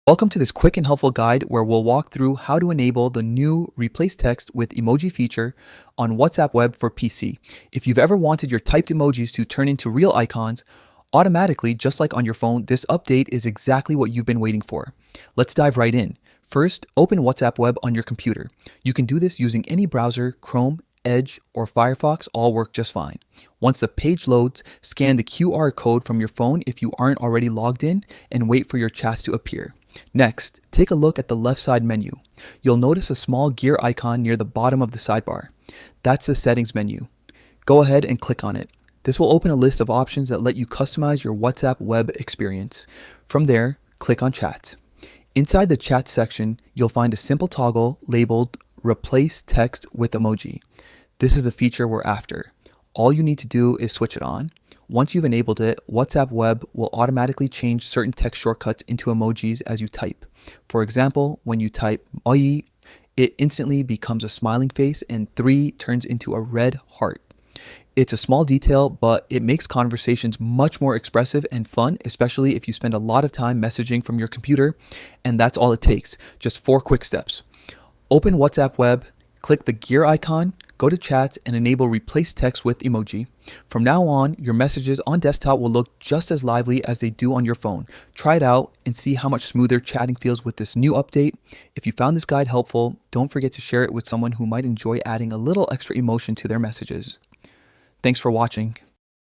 Welcome to this quick and helpful guide where we'll walk through how to enable the new Replace Text with Emoji feature on WhatsApp Web for PC. If you've ever wanted your typed emojis to turn into real icons automatically, just like on your phone, this update is exactly what you've been waiting for. Let's dive right in. First, open WhatsApp Web on your computer. You can do this using any browser, Chrome, Edge, or Firefox all work just fine. Once the page loads, scan the QR code from your phone if you aren't already logged in and wait for your chats to appear. Next, take a look at the left side menu. You'll notice a small gear icon near the bottom of the sidebar. That's the settings menu. Go ahead and click on it. This will open a list of options that let you customize your WhatsApp web experience. From there, click on Chats. Inside the chat section, you'll find a simple toggle labeled Replace Text with Emoji. This is the feature we're after. All you need to do is switch it on. Once you've enabled it, WhatsApp Web will automatically change certain text shortcuts into emojis as you type. For example, when you type "oi," it instantly becomes a smiling face and 3 turns into a red heart. It's a small detail, but it makes conversations much more expressive and fun, especially if you spend a lot of time messaging from your computer. And that's all it takes, just 4 quick steps. Open WhatsApp Web, click the gear icon, go to Chats, and enable Replace Text with Emoji. From now on, your messages on desktop will look just as lively as they do on your phone. Try it out and see how much smoother chatting feels with this new update. If you found this guide helpful, don't forget to share it with someone who might enjoy adding a little extra emotion to their messages. Thanks for watching.